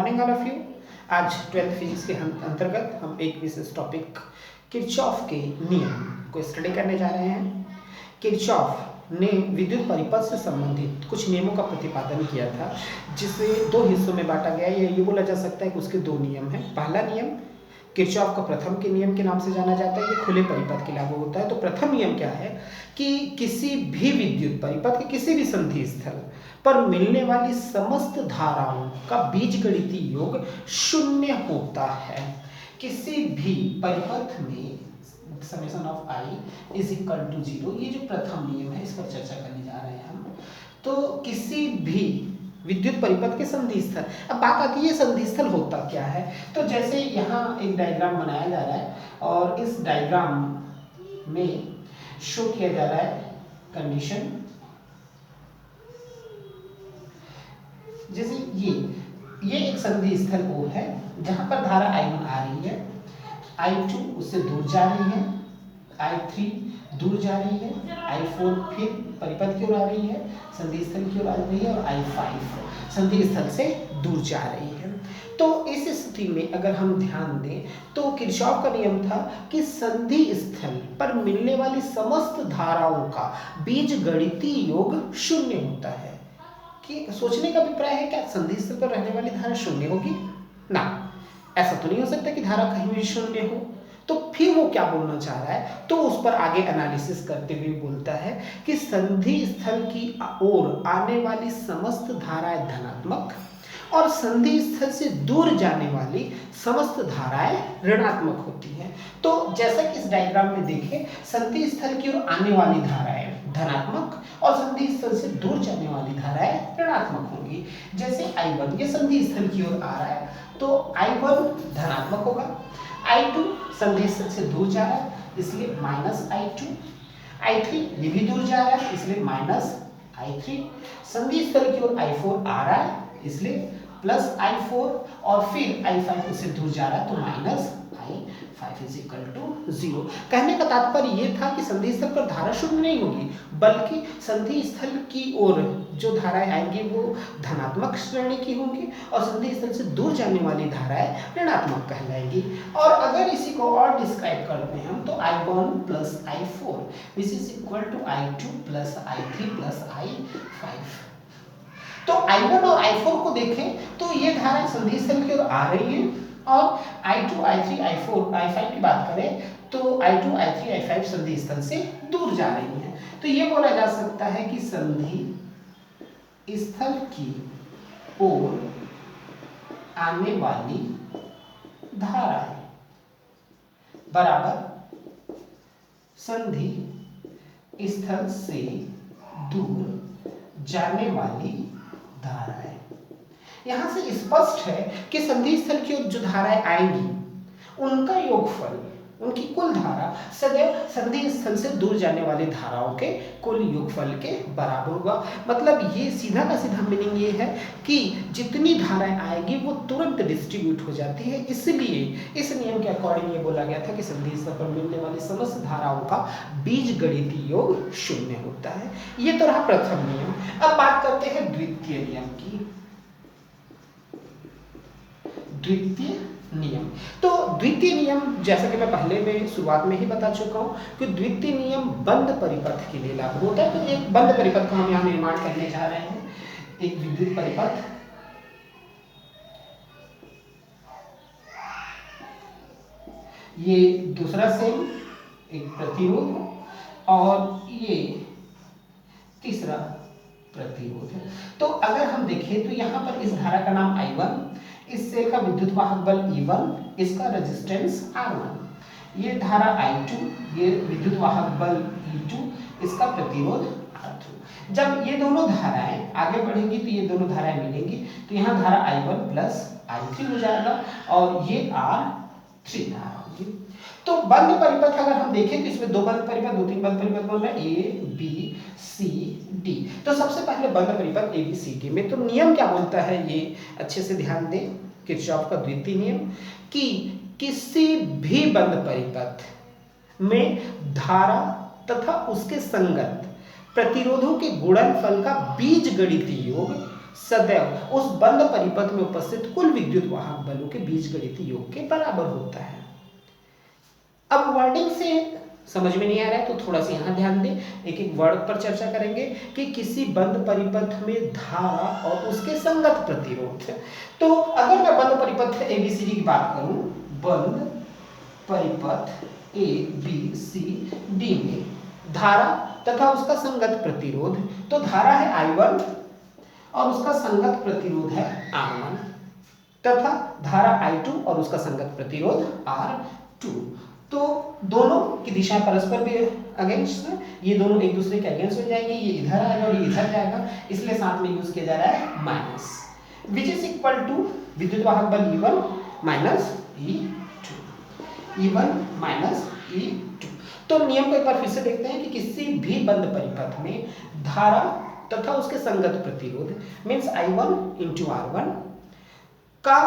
Morning all of you. आज 12th physics के अंतर्गत हम एक विशेष टॉपिक किरचॉफ के नियम को स्टडी करने जा रहे हैं। किरचॉफ ने विद्युत परिपथ से संबंधित कुछ नियमों का प्रतिपादन किया था, जिसे दो हिस्सों में बांटा गया है। ये बोला जा सकता है कि उसके दो नियम हैं। पहला नियम किरचॉफ का प्रथम के नियम के नाम से जाना जाता है, ये खुले परिपथ के लागू होता है। तो प्रथम नियम क्या है कि किसी भी विद्युत परिपथ के किसी भी संधि स्थल पर मिलने वाली समस्त धाराओं का बीजगणितीय योग शून्य होता है। किसी भी परिपथ में summation of i is equal to 0, ये जो प्रथम नियम है इस पर चर्चा करने जा रहे हैं हम। तो किसी भी विद्युत परिपथ के संधि स्थल, अब बात आती है संधि स्थल होता क्या है। तो जैसे यहाँ एक डायग्राम बनाया जा रहा है और इस डायग्राम में शो किया जा रहा है कंडीशन, जैसे ये एक संधि स्थल O है जहां पर धारा I1 आ रही है, I2 उससे दूर जा रही है, I3 दूर जा रही है, I4 फिर परिपथ की ओर आ रही है, संधि स्थल की ओर आ रही है, और I5 संधि स्थल से दूर जा रही है। तो इस स्थिति में अगर हम ध्यान दें तो किरचॉफ का नियम था कि संधि स्थल पर मिलने वाली समस्त धाराओं का बीजगणितीय योग शून्य होता है। कि सोचने का अभिप्राय है क्या संधि स्थल पर रहने वाली धारा शून्य होगी? ना, ऐसा तो नहीं हो सकता कि धारा कहीं भी शून्य हो। तो फिर वो क्या बोलना चाह रहा है, तो उस पर आगे एनालिसिस करते हुए बोलता है कि संधि स्थल की ओर आने वाली समस्त धाराएं धनात्मक और संधि स्थल से दूर जाने वाली समस्त धाराएं ऋणात्मक होती हैं। तो जैसा कि इस डायग्राम में देखें, संधि स्थल की ओर आने वाली धाराएं धनात्मक और संधि स्थल से दूर जाने वाली धाराएं ऋणात्मक होंगी। जैसे I1 ये संधि स्थल की ओर आ रहा है तो I1 धनात्मक होगा, I2 संधि स्थल से दूर जा रहा है इसलिए -I2, I3 ये भी दूर जा रहा है इसलिए -I3, संधि स्थल की ओर I4 आ रहा है इसलिए +I4 और फिर I5 उससे दूर जा रहा है तो -I5 इज इक्वल टू 0। कहने का तात्पर्य ये था कि संधि स्थल पर धारा शून्य नहीं होगी, बल्कि संधि स्थल की ओर जो धाराएं आएंगी वो धनात्मक श्रेणी की होंगी और संधि स्थल से दूर जाने वाली धाराएं ऋणात्मक कहलाएंगी। और अगर इसी को और डिस्क्राइब करते हैं हम तो I1 + I4 which is equal to I2 + I3 + I5। तो I1 और I4 को देखें तो ये धाराएं संधि स्थल की ओर आ रही हैं, और I2, I3, I4, I5 की बात करें तो I2, I3, I5 संधि स्थल से दूर जा रही हैं। तो ये बोला जा सकता है कि संधि स्थल की ओर आने वाली धाराएं बराबर संधि स्थल से दूर जाने वाली धाराएं। यहां से स्पष्ट है कि संधि स्थल की ओर जो धाराएं आएंगी उनका योगफल, उनकी कुल धारा सदैव संधि स्थल से दूर जाने वाली धाराओं के कुल योगफल के बराबर होगा। मतलब ये सीधा का सीधा मीनिंग ये है कि जितनी धाराएं आएगी वो तुरंत डिस्ट्रीब्यूट हो जाती है। इसलिए इस नियम के अकॉर्डिंग ये बोला गया था कि संधि स्थल पर मिलने वाली समस्त धाराओं का बीजगणितीय योग शून्य होता है। ये तो रहा प्रथम नियम। अब बात करते हैं द्वितीय नियम की। द्वितीय नियम, तो द्वितीय नियम जैसा कि मैं पहले में शुरुआत में ही बता चुका हूं कि द्वितीय नियम बंद परिपथ के लिए लागू होता है। तो एक बंद परिपथ का हम यहां निर्माण करने जा रहे हैं, एक विद्युत परिपथ। ये दूसरा सेल एक प्रतिरोध और ये तीसरा प्रतिरोध है। तो अगर हम देखें तो यहाँ पर इस धारा का नाम I1, इस सेल का विद्युत वाहक बल E1, इसका रेजिस्टेंस R1, ये धारा I2, ये विद्युत वाहक बल E2, इसका प्रतिरोध R2। जब ये दोनों धाराएं आगे बढ़ेंगी तो ये दोनों धाराएं मिलेंगी, तो यहाँ धारा I1 + I3 हो जाएगा और ये R3 धारा होगी। तो बंद परिपथ अगर हम देखें तो इसमें दो बंद परिपथ, दो तीन बंद परिपथ बोल रहे हैं, A, B, C, D। तो सबसे पहले बंद परिपथ A, B, C, D में तो नियम क्या बोलता है ये अच्छे से ध्यान दें। किरचॉफ का द्वितीय नियम कि किसी भी बंद परिपथ में धारा तथा उसके संगत प्रतिरोधों के गुणनफल का बीजगणितीय योग सदैव उस बंद परिपथ में उपस्थित कुल विद्युत वाहक बलों के बीजगणितीय योग के बराबर होता है। अब वर्डिंग से समझ में नहीं आ रहा है तो थोड़ा सा यहाँ ध्यान दें, एक एक वर्ड पर चर्चा करेंगे कि किसी बंद परिपथ में धारा और उसके संगत प्रतिरोध। तो अगर मैं बंद परिपथ ABCD की बात करूं, बंद परिपथ ABCD में धारा तथा उसका संगत प्रतिरोध, तो धारा है I1 और उसका संगत प्रतिरोध है R1 तथा धारा I2 और उसका संगत प्रतिरोध R2। तो दोनों की दिशा परस्पर भी अगेंस्ट है, ये दोनों एक दूसरे के अगेंस्ट हो जाएंगे, ये इधर आएगा और ये इधर जाएगा, इसलिए साथ में यूज किया जा रहा है minus, which is equal to विद्युत वाहक बल E1 minus E2, E1 minus E2। तो नियम को एक बार फिर से देखते हैं कि किसी भी बंद परिपथ में धारा तथा उसके संगत प्रतिरोध मीन्स I1 इंटू R1 का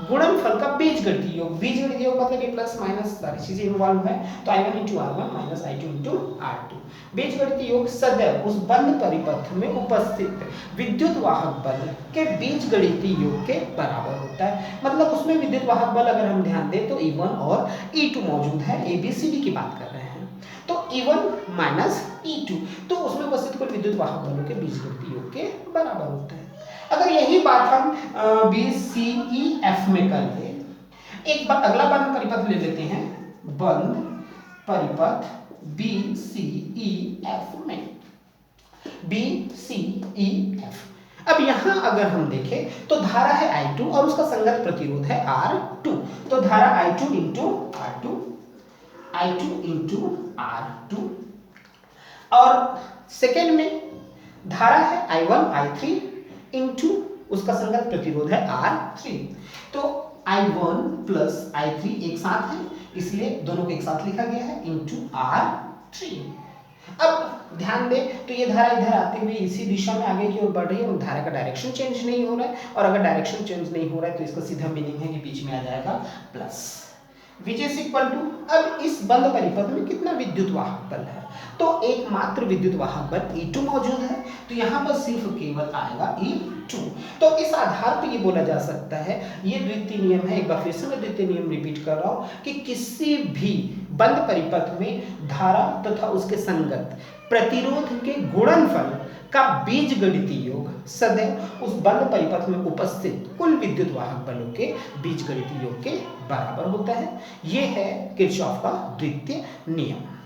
गुणनफल का बीजगणितीय योग, बीजगणितीय योग मतलब कि प्लस माइनस सारी चीजें इन्वॉल्व है, तो I1 into R1 minus I2 into R2। बीजगणितीय योग सदैव उस बंद परिपथ में उपस्थित विद्युत वाहक बल के बीजगणितीय योग के बराबर होता है। मतलब उसमें विद्युत वाहक बल अगर हम ध्यान दें तो E1 और E2 मौजूद है, ABCD की बात कर रहे हैं, तो E1 माइनस E2 तो उसमें उपस्थित कुल विद्युत वाहक बलों के बीजगणितीय योग के बराबर होता है। अगर यही बात हम BCEF में कर ले, एक बार अगला बंद परिपथ ले लेते हैं, बंद परिपथ BCEF में, BCEF। अब यहां अगर हम देखें तो धारा है I2 और उसका संगत प्रतिरोध है R2, तो धारा I2 into R2, I2 into R2, और सेकेंड में धारा है I1 I3 इंटू उसका संगत प्रतिरोध है R3, तो I1 प्लस I3 एक साथ है इसलिए दोनों को एक साथ लिखा गया है इंटू R3। अब ध्यान दें तो ये धारा इधर आते हुए इसी दिशा में आगे की ओर बढ़ रही है, धारा का डायरेक्शन चेंज नहीं हो रहा है, और अगर डायरेक्शन चेंज नहीं हो रहा है तो इसका सीधा मीनिंग है कि बीच में आ जाएगा plus, which is equal to. अब इस बंद परिपथ में कितना विद्युत वाहक बल है, तो एकमात्र विद्युत वाहक बल E2 मौजूद है, तो यहाँ पर सिर्फ केवल आएगा E2। तो इस आधार पर ये बोला जा सकता है, ये द्वितीय नियम है, एक बार फिर से मैं द्वितीय नियम रिपीट कर रहा हूँ कि किसी भी बंद परिपथ में धारा तथा उसके संगत प्रतिरोध के गुणनफल का बीजगणितीय योग सदैव उस बंद परिपथ में उपस्थित कुल विद्युत वाहक बलों के बीजगणितीय योग के बराबर होता है। यह है किरचॉफ का द्वितीय नियम।